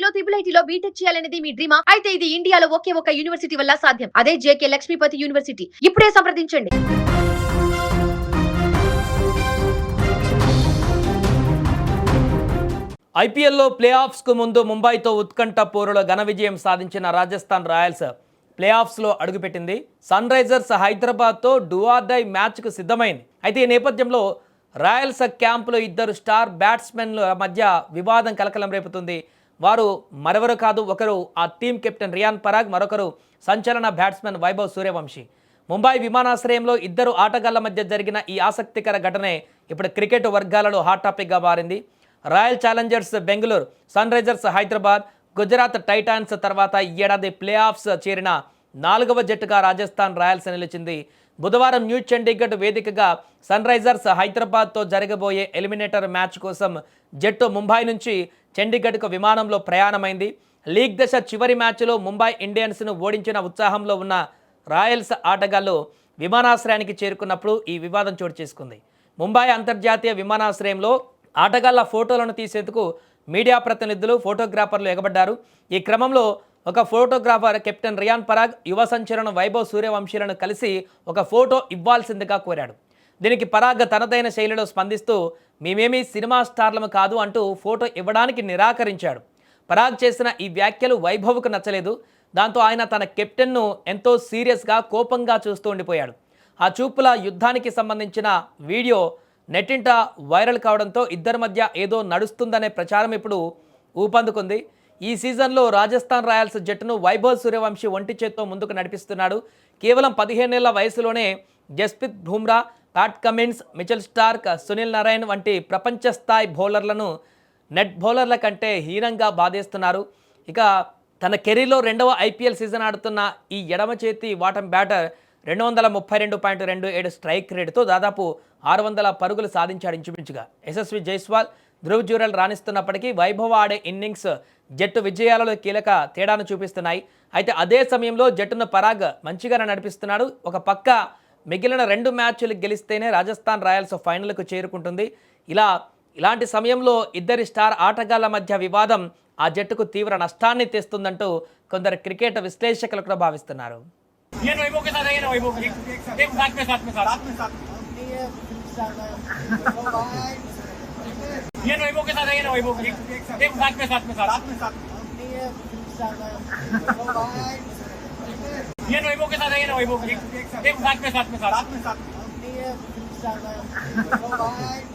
IITలో IIITలో BTech చేయాలనేది మీ డ్రీమా? అయితే ఇది ఇండియాలో ఒకే ఒక యూనివర్సిటీ వల్ల సాధ్యం. అదే జేకే లక్ష్మీపతి యూనివర్సిటీ. ఇప్పుడే సంప్రదించండి. ఐపీఎల్లో ప్లే ఆఫ్స్కు ముందు ముంబైతో ఉత్కంఠ పోరులో ఘన విజయం సాధించిన రాజస్థాన్ రాయల్స్ ప్లే ఆఫ్స్లో అడుగుపెట్టింది. సన్ రైజర్స్ హైదరాబాద్తో డూ ఆర్ డై మ్యాచ్కు సిద్ధమైంది. అయితే ఈ నేపథ్యంలో రాయల్స్ క్యాంపులో ఇద్దరు స్టార్ బ్యాట్స్మెన్ల మధ్య వివాదం కలకలం రేపుతుంది. వారు మరెవరు కాదు, ఒకరు ఆ టీం కెప్టెన్ రియాన్ పరాగ్, మరొకరు సంచలన బ్యాట్స్మెన్ వైభవ్ సూర్యవంశీ. ముంబై విమానాశ్రయంలో ఇద్దరు ఆటగాళ్ల మధ్య జరిగిన ఈ ఆసక్తికర ఘటనే ఇప్పుడు క్రికెట్ వర్గాలలో హాట్ టాపిక్గా మారింది. Royal Challengers Bengaluru, Sunrisers Hyderabad, Gujarat Titans తర్వాత ఈ ఏడాది ప్లే ఆఫ్స్ చేరిన 4వ జట్టుగా రాజస్థాన్ రాయల్స్ నిలిచింది. బుధవారం న్యూ చండీగఢ్ వేదికగా సన్ రైజర్స్ హైదరాబాద్తో జరగబోయే ఎలిమినేటర్ మ్యాచ్ కోసం జట్టు ముంబై నుంచి చండీగఢ్కు విమానంలో ప్రయాణమైంది. లీగ్ దశ చివరి మ్యాచ్లో ముంబై ఇండియన్స్ను ఓడించిన ఉత్సాహంలో ఉన్న రాయల్స్ ఆటగాళ్లు విమానాశ్రయానికి చేరుకున్నప్పుడు ఈ వివాదం చోటు చేసుకుంది. ముంబై అంతర్జాతీయ విమానాశ్రయంలో ఆటగాళ్ల ఫోటోలను తీసేందుకు మీడియా ప్రతినిధులు, ఫోటోగ్రాఫర్లు ఎగబడ్డారు. ఈ క్రమంలో ఒక ఫోటోగ్రాఫర్ కెప్టెన్ రియాన్ పరాగ్, యువ సంచలనం వైభవ్ సూర్యవంశీలను కలిసి ఒక ఫోటో ఇవ్వాల్సిందిగా కోరాడు. దీనికి పరాగ్ తనదైన శైలిలో స్పందిస్తూ మేమేమీ సినిమా స్టార్లము కాదు అంటూ ఫోటో ఇవ్వడానికి నిరాకరించాడు. పరాగ్ చేసిన ఈ వ్యాఖ్యలు వైభవ్కు నచ్చలేదు. దాంతో ఆయన తన కెప్టెన్ను ఎంతో సీరియస్గా, కోపంగా చూస్తూ ఉండిపోయాడు. ఆ చూపుల యుద్ధానికి సంబంధించిన వీడియో నెట్టింట వైరల్ కావడంతో ఇద్దరి మధ్య ఏదో నడుస్తుందనే ప్రచారం ఇప్పుడు ఊపందుకుంది. ఈ సీజన్లో రాజస్థాన్ రాయల్స్ జట్టును వైభవ్ సూర్యవంశీ ఒంటి చేత్తో ముందుకు నడిపిస్తున్నాడు. కేవలం 15 ఏళ్ల వయసులోనే Jasprit Bumrah, Pat Cummins, Mitchell Starc, Sunil Narayan వంటి ప్రపంచ స్థాయి బౌలర్లను నెట్ బౌలర్ల కంటే హీనంగా బాధేస్తున్నారు. ఇక తన కెరీర్లో 2వ ఐపీఎల్ సీజన్ ఆడుతున్న ఈ ఎడమ చేతి వాటం బ్యాటర్ 232.27 స్ట్రైక్ రేటుతో దాదాపు 600 పరుగులు సాధించాడు ఇంచుమించుగా. యశస్వి జైస్వాల్, ధ్రువ్ జురెల్ రాణిస్తున్నప్పటికీ వైభవ్ ఆడే ఇన్నింగ్స్ జట్టు విజయాలలో కీలక తేడాను చూపిస్తున్నాయి. అయితే అదే సమయంలో జట్టును పరాగ్ మంచిగానే నడిపిస్తున్నాడు. ఒక పక్క మిగిలిన 2 మ్యాచ్లు గెలిస్తేనే రాజస్థాన్ రాయల్స్ ఫైనల్కు చేరుకుంటుంది. ఇలాంటి సమయంలో ఇద్దరి స్టార్ ఆటగాళ్ల మధ్య వివాదం ఆ జట్టుకు తీవ్ర నష్టాన్ని తెస్తుందంటూ కొందరు క్రికెట్ విశ్లేషకులు కూడా భావిస్తున్నారు. ये वैभव के साथ है ना वैभव एक साथ में ये वैभव के साथ है ना वैभव एक साथ में ये वैभव के साथ है ना वैभव एक साथ में